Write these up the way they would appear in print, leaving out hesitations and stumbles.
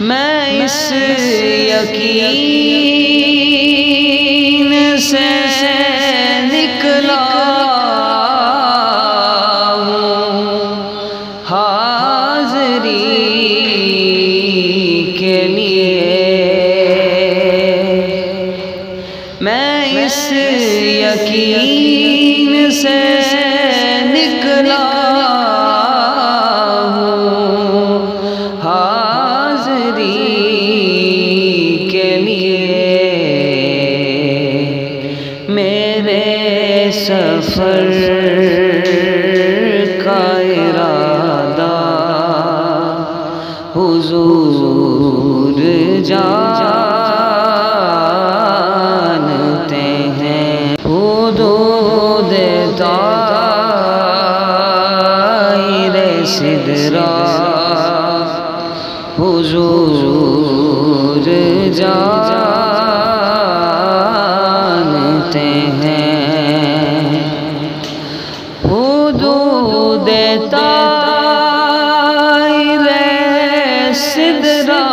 میں اس یقین سے نکلا ہوں حاضری کے لیے، میں اس یقین سے نکلا سفر کا ارادہ حضور جانتے ہیں، حدود طائر سدرہ حضور جانتے ہیں، حدود طائر سدرہ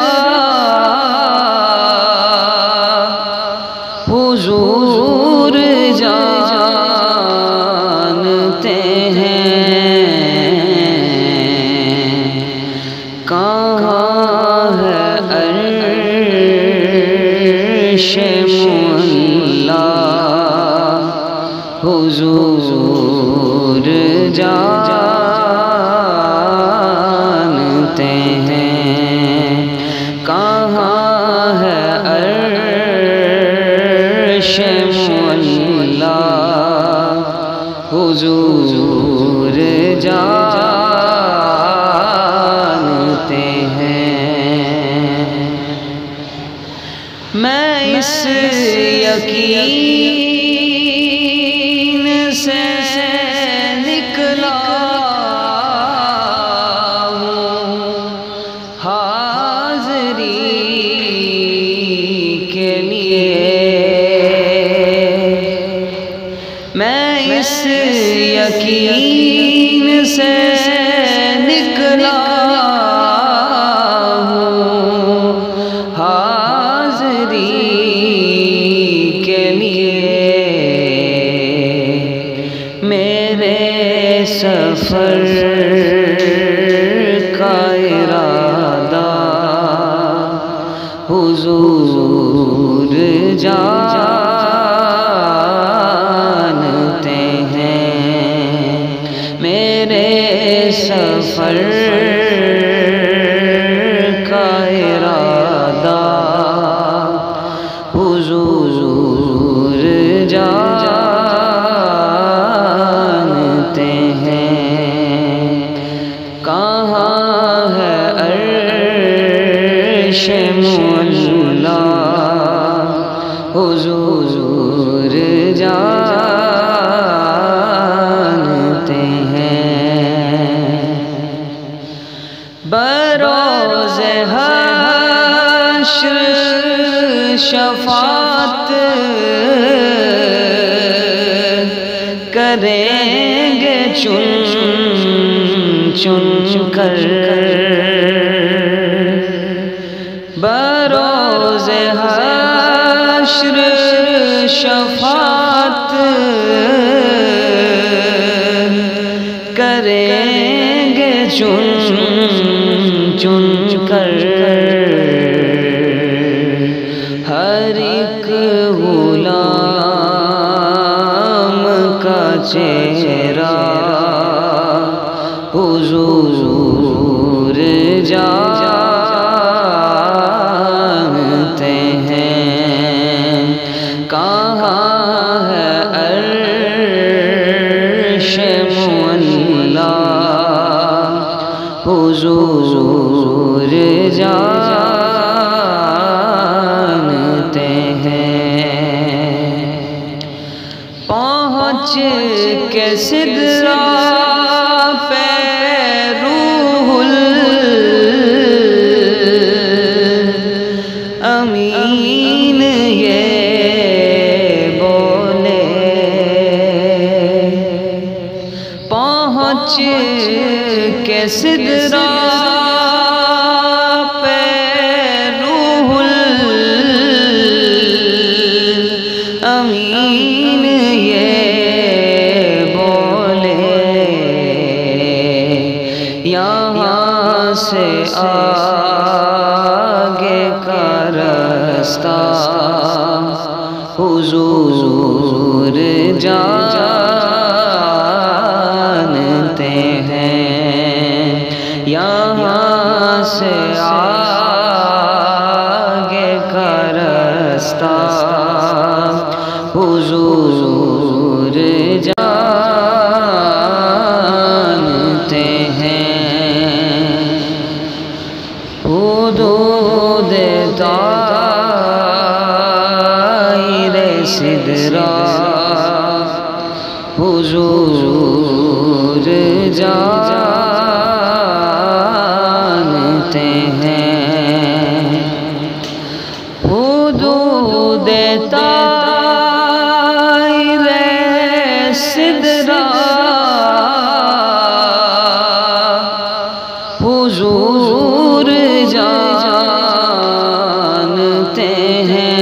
حضور جانتے ہیں، کہاں ہے عرش معلا حضور جانتے ہیں، کہاں ہے عرش معلا حضور جانتے ہیں، میں اس یقین سے نکلا ہوں حاضری کے لیے، میں اس یقین سے نکلا ہوں حاضری کے لیے، میرے سفر کا ارادہ حضور جانتے ہیں، میرے سفر کا ارادہ حضور جانتے ہیں، کہاں ہے عرش معلا حضور جانتے ہیں، بروز حشر شفاعت کریں گے چن چن کر، بروز حشر شفاعت کریں گے چن چن کر، ہر ایک غلام کا چہرہ حضور جانتے ہیں، کہاں ہے عرش معلا حضور جانتے ہیں، پہنچ کے سدرہ پہ روح الامین یہ بولے، پہنچ کے سدرہ پہ آگے کا راستہ حضور جانتے ہیں، یہاں سے آگے کا راستہ حضور جانتے ہیں۔ حدود طائر سدرہ حضور جانتے ہیں، حدود طائر سدرہ حضور جانتے ہیں،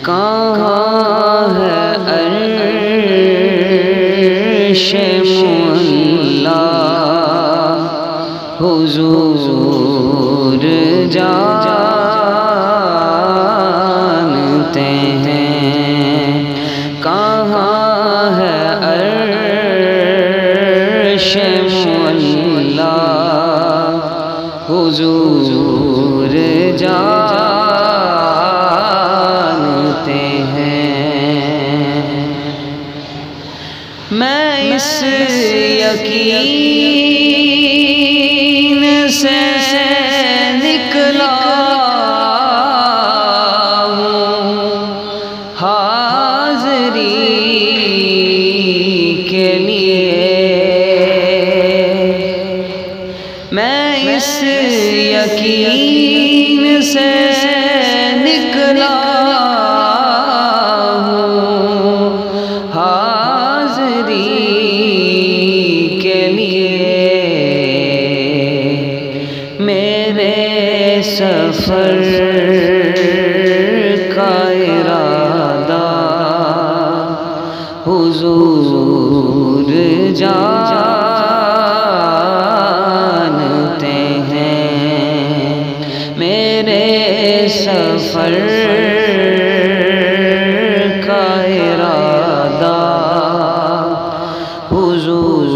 کہاں ہے عرش معلا حضور جانتے ہیں، کہاں ہے عرش معلا حضور جانتے ہیں۔ میں اس یقین سے نکلا ہوں حاضری کے لیے، میں اس یقین سے نکلا ہوں حاضری کے لیے، میرے سفر کا ارادہ حضور جانتے ہیں، میرے سفر کا ارادہ حضور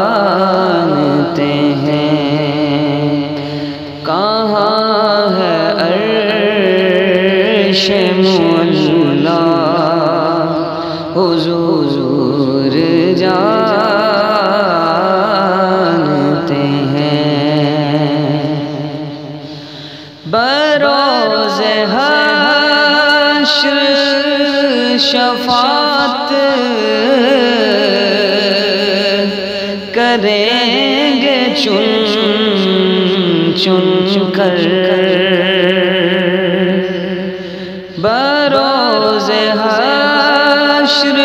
جانتے ہیں، کہاں ہے عرش معلا حضور جانتے ہیں، بروز حشر شفاعت کریں گے چن چن کر، بروز حشر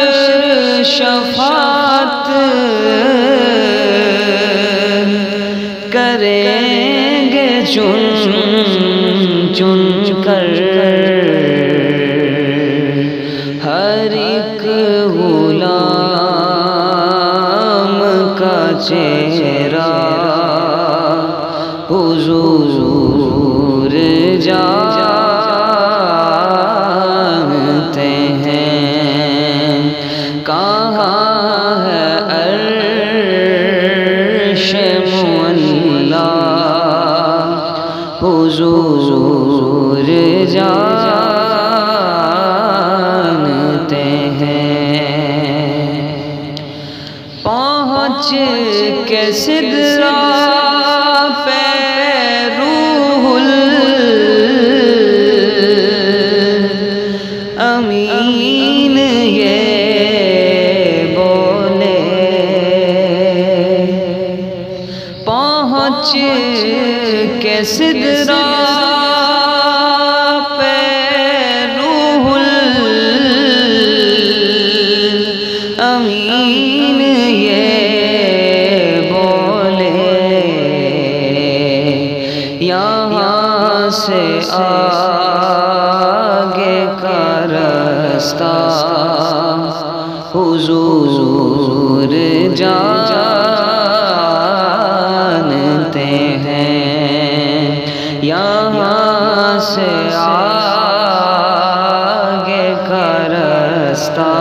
شفاعت کریں گے چن چن کر، ہر ایک غلام کا چہرہ حضور جانتے ہیں، کہاں ہے عرش معلا حضور جانتے ہیں، پہنچ کے سدرہ پہ روح الامین یہ بولے، پہنچ کے سدرہ پہ روح الامین یہ بولے، یہاں سے آگے کا راستہ حضور جانتے ہیں، یہاں سے آگے کا راستہ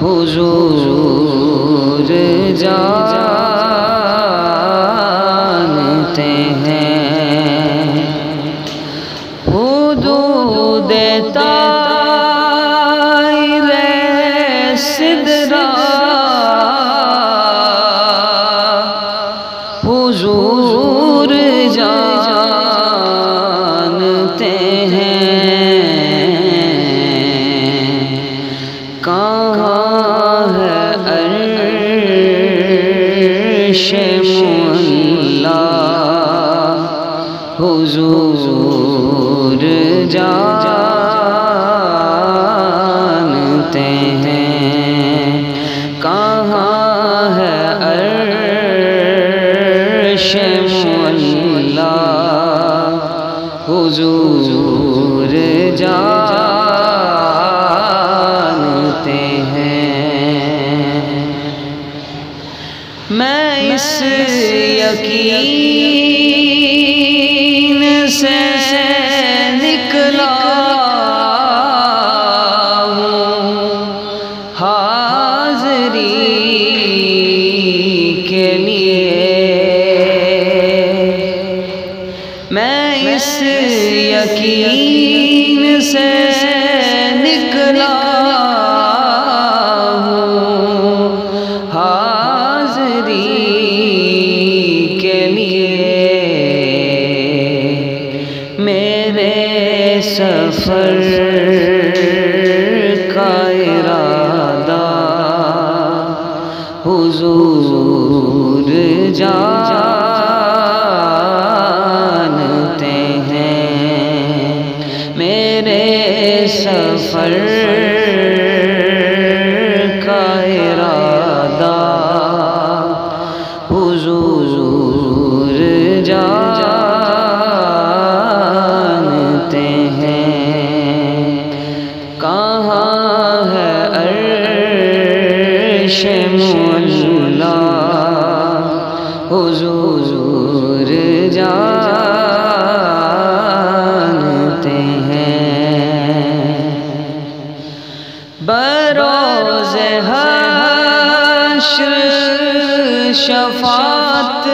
حضور جانتے ہیں۔ حدود طائر سدرہ حضور جانتے ہیں، کہاں ہے عرش معلیٰ حضور جانتے ہیں، کہاں ہے عرش معلیٰ حضور جانتے ہیں۔ میں اس یقین سے نکلا ہوں حاضری کے لیے، میں اس یقین سے نکلا ہوں حاضری کے لیے، میرے سفر کا ارادہ حضور جانتے ہیں، میرے سفر کا ارادہ حضور جانتے ہیں، کہاں ہے عرش معلیٰ حضور جانتے ہیں۔ بروز حشر شفاعت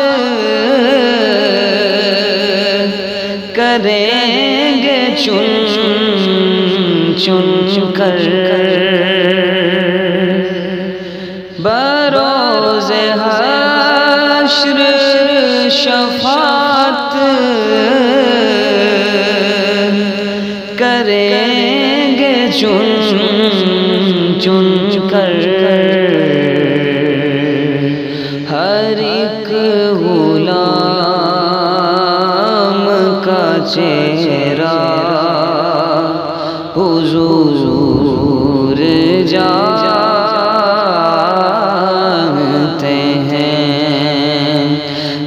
کریں گے چن چن کر، بروز حشر شفاعت کریں گے چن چن کر، ہر ایک غلام کا چہرہ حضور جانتے ہیں،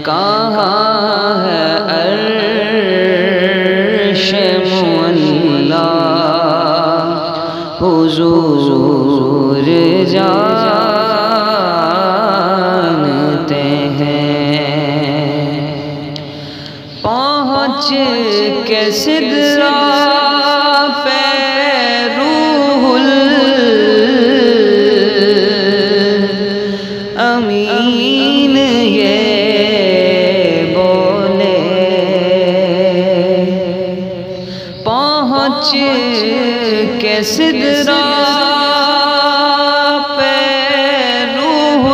کہاں ہے عرش معلیٰ حضور جانتے ہیں، پہنچ کے سدرہ پہ روح الامین یہ بولے، پہنچ کے سدرہ پہ روح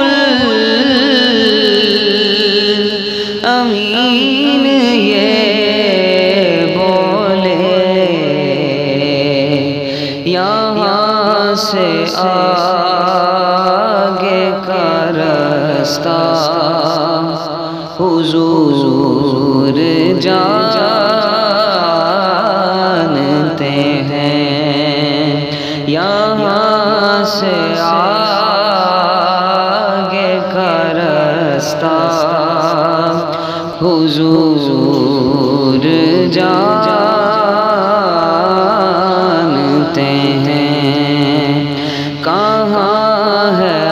الامین یہ بولے، یہاں سے آگے کا راستہ حضور جانتے ہیں، یہاں سے آگے کا راستہ حضور جانتے ہیں، کہاں ہے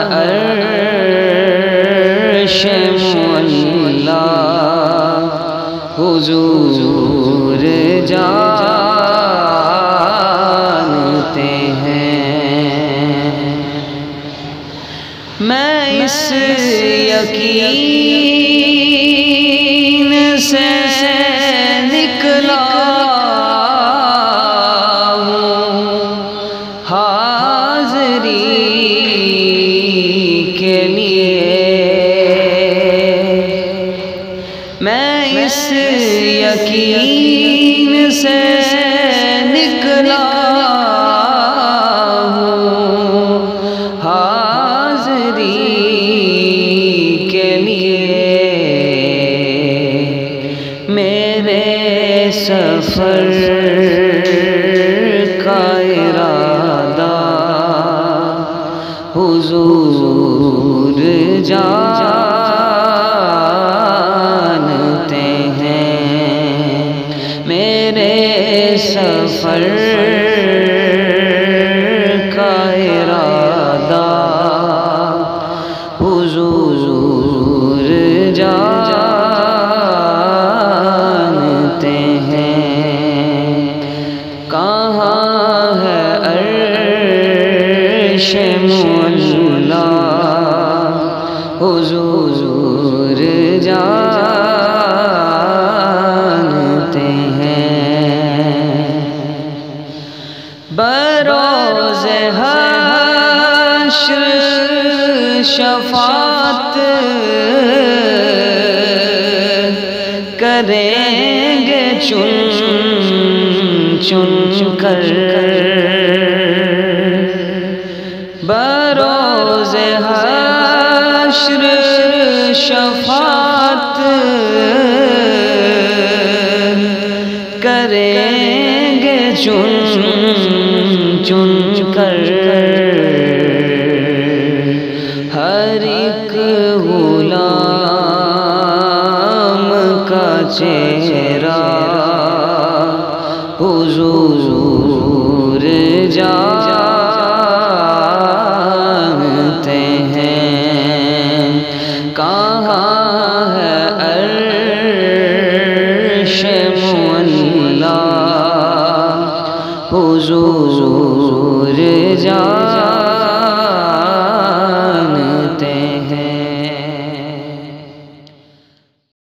حضور جانتے ہیں۔ میں اس یقین سے نکلا ہوں حاضری کے لیے، میں اس یقین سے نکلا ہوں حاضری کے لیے، میرے سفر کا ارادہ حضور جانتے ہیں، میرے سفر کا ارادہ حضور جانتے ہیں۔ کہاں ہے عرش معلا حضور جانتے ہیں، بروز حشر شفاعت کریں گے چن چن کر، بروز حشر شفاعت کریں گے چن چن کر، ہر ایک غلام کا چہرہ حضور جانتے ہیں۔ کہاں ہے عرش معلا حضور جانتے